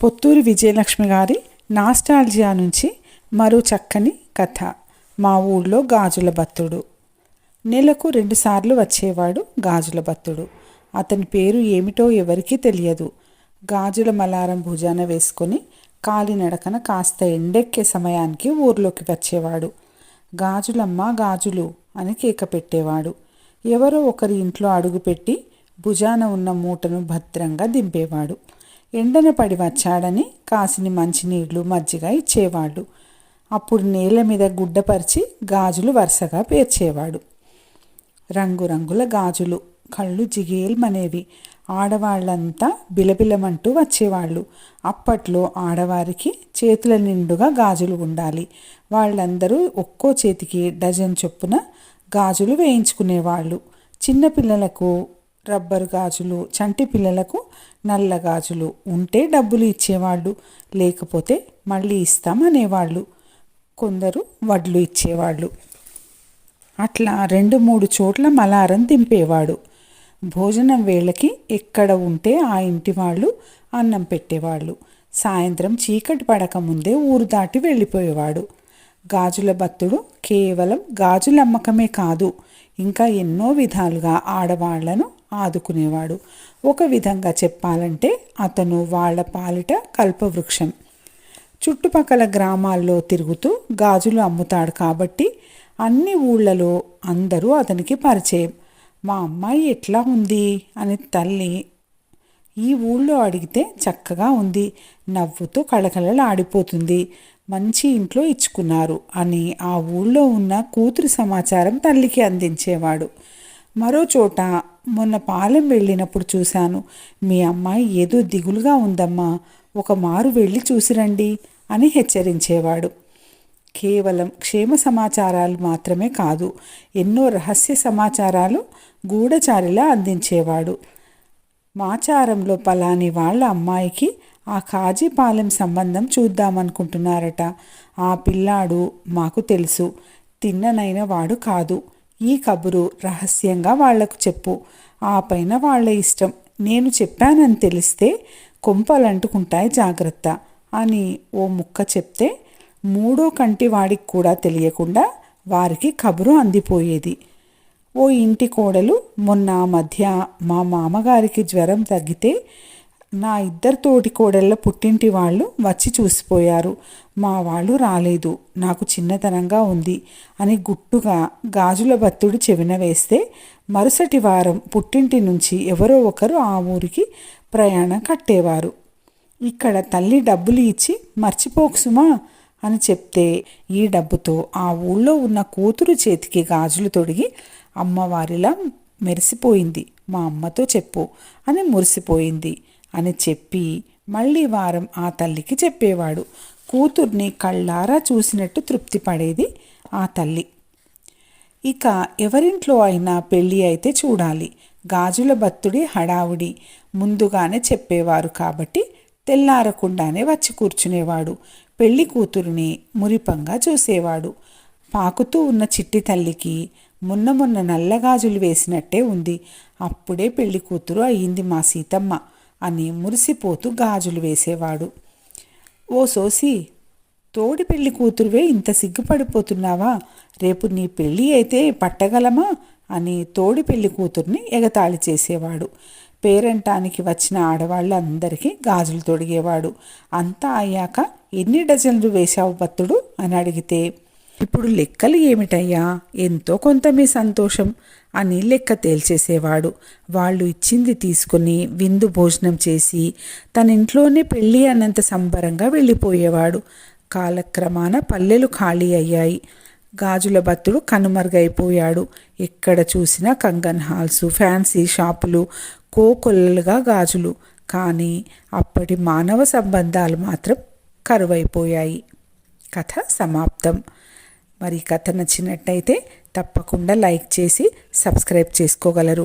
పొత్తూరి విజయలక్ష్మి గారి నాస్టాల్జియా నుంచి మరో చక్కని కథ. మా ఊళ్ళో గాజుల బత్తుడు. నెలకు 2 సార్లు వచ్చేవాడు గాజుల బత్తుడు. అతని పేరు ఏమిటో ఎవరికీ తెలియదు. గాజుల మలారం భుజాన వేసుకొని కాలినడకన కాస్త ఎండెక్కే సమయానికి ఊర్లోకి వచ్చేవాడు. గాజులమ్మ గాజులు అని కేక పెట్టేవాడు. ఎవరో ఒకరి ఇంట్లో అడుగుపెట్టి భుజాన ఉన్న మూటను భద్రంగా దింపేవాడు. ఎండన పడి వచ్చాడని కాసిని మంచినీళ్లు మజ్జిగ ఇచ్చేవాళ్ళు. అప్పుడు నేల మీద గుడ్డపరిచి గాజులు వరుసగా పేర్చేవాడు. రంగురంగుల గాజులు, కళ్ళు జిగేల్మనేవి. ఆడవాళ్ళంతా బిలబిలమంటూ వచ్చేవాళ్ళు. అప్పట్లో ఆడవారికి చేతుల నిండుగా గాజులు ఉండాలి. వాళ్ళందరూ ఒక్కో చేతికి డజన్ చొప్పున గాజులు వేయించుకునేవాళ్ళు. చిన్నపిల్లలకు రబ్బరు గాజులు, చంటి పిల్లలకు నల్ల గాజులు ఉంటే డబ్బులు ఇచ్చేవాళ్ళు, లేకపోతే మళ్ళీ ఇస్తామనేవాళ్ళు. కొందరు వడ్లు ఇచ్చేవాళ్ళు. అట్లా 2-3 చోట్ల మలారం దింపేవాడు. భోజనం వేళకి ఎక్కడ ఉంటే ఆ ఇంటి వాళ్ళు అన్నం పెట్టేవాళ్ళు. సాయంత్రం చీకటి పడక ముందే ఊరు దాటి వెళ్ళిపోయేవాడు. గాజుల బత్తుడు కేవలం గాజుల అమ్మకమే కాదు, ఇంకా ఎన్నో విధాలుగా ఆడవాళ్లను ఆదుకునేవాడు. ఒక విధంగా చెప్పాలంటే అతను వాళ్ళ పాలిట కల్పవృక్షం. చుట్టుపక్కల గ్రామాల్లో తిరుగుతూ గాజులు అమ్ముతాడు కాబట్టి అన్ని ఊళ్ళలో అందరూ అతనికి పరిచయం. మా అమ్మాయి ఎట్లా ఉంది అని తల్లి ఈ ఊళ్ళో అడిగితే చక్కగా ఉంది, నవ్వుతూ కళకళలాడిపోతుంది, మంచి ఇంట్లో ఇచ్చుకున్నారు అని ఆ ఊళ్ళో ఉన్న కూతురు సమాచారం తల్లికి అందించేవాడు. మరో చోట మొన్న పాలెం వెళ్ళినప్పుడు చూశాను, మీ అమ్మాయి ఏదో దిగులుగా ఉందమ్మా, ఒక మారు వెళ్ళి చూసిరండి అని హెచ్చరించేవాడు. కేవలం క్షేమ సమాచారాలు మాత్రమే కాదు, ఎన్నో రహస్య సమాచారాలు గూఢచారిలా అందించేవాడు. మాచారంలో పలాని వాళ్ళ అమ్మాయికి ఆ కాజీపాలెం సంబంధం చూద్దామనుకుంటున్నారట. ఆ పిల్లాడు మాకు తెలుసు, తిన్ననైన వాడు కాదు. ఈ కబురు రహస్యంగా వాళ్లకు చెప్పు, ఆ పైన వాళ్ళ ఇష్టం. నేను చెప్పానని తెలిస్తే కొంపలంటుకుంటాయి, జాగ్రత్త అని ఓ ముక్క చెప్తే మూడో కంటి వాడికి కూడా తెలియకుండా వారికి కబురు అందిపోయేది. ఓ ఇంటి కోడలు మొన్న మధ్య మా మామగారికి జ్వరం తగ్గితే నా 2 తోటి కోడళ్ళ పుట్టింటి వాళ్ళు వచ్చి చూసిపోయారు. మా వాళ్ళు రాలేదు, నాకు చిన్నతనంగా ఉంది అని గుట్టుగా గాజుల బత్తుడి చెవిన వేస్తే మరుసటి వారం పుట్టింటి నుంచి ఎవరో ఒకరు ఆ ఊరికి ప్రయాణం కట్టేవారు. ఇక్కడ తల్లి డబ్బులు ఇచ్చి మర్చిపోకు సుమా అని చెప్తే ఈ డబ్బుతో ఆ ఊళ్ళో ఉన్న కూతురు చేతికి గాజులు తొడిగి అమ్మవారిలా మెరిసిపోయింది, మా అమ్మతో చెప్పు అని మురిసిపోయింది అని చెప్పి మళ్ళీ వారం ఆ తల్లికి చెప్పేవాడు. కూతుర్ని కళ్ళారా చూసినట్టు తృప్తి పడేది ఆ తల్లి. ఇక ఎవరింట్లో అయినా పెళ్ళి అయితే చూడాలి, గాజుల బత్తుడి హడావుడి ముందుగానే చెప్పేవారు కాబట్టి తెల్లారకుండానే వచ్చి కూర్చునేవాడు. పెళ్లి కూతురిని మురిపంగా చూసేవాడు. పాకుతూ ఉన్న చిట్టి తల్లికి మొన్న నల్లగాజులు వేసినట్టే ఉంది, అప్పుడే పెళ్లి కూతురు అయ్యింది మా సీతమ్మ అని మురిసిపోతూ గాజులు వేసేవాడు. ఓ సోసి, తోడి పెళ్లి కూతురువే ఇంత సిగ్గుపడిపోతున్నావా, రేపు నీ పెళ్ళి అయితే పట్టగలమా అని తోడి పెళ్లి కూతుర్ని ఎగతాళి చేసేవాడు. పేరంటానికి వచ్చిన ఆడవాళ్ళందరికీ గాజులు తొడిగేవాడు. అంతా అయ్యాక ఎన్ని డజన్లు వేశావు బత్తుడు అని అడిగితే, ఇప్పుడు లెక్కలు ఏమిటయ్యా, ఎంతో కొంత మీ సంతోషం అని లెక్క తేల్చేసేవాడు. వాళ్ళు ఇచ్చింది తీసుకుని విందు భోజనం చేసి తన ఇంట్లోనే పెళ్ళి అన్నంత సంబరంగా వెళ్ళిపోయేవాడు. కాలక్రమాన పల్లెలు ఖాళీ అయ్యాయి. గాజుల బత్తుడు కనుమరుగైపోయాడు. ఎక్కడ చూసినా కంగన్ హాల్స్, ఫ్యాన్సీ షాపులు, కోకొల్లలుగా గాజులు. కానీ అప్పటి మానవ సంబంధాలు మాత్రం కరువైపోయాయి. కథ సమాప్తం. మరి కథ నచ్చినట్టయితే తప్పకుండా లైక్ చేసి సబ్స్క్రైబ్ చేసుకోగలరు.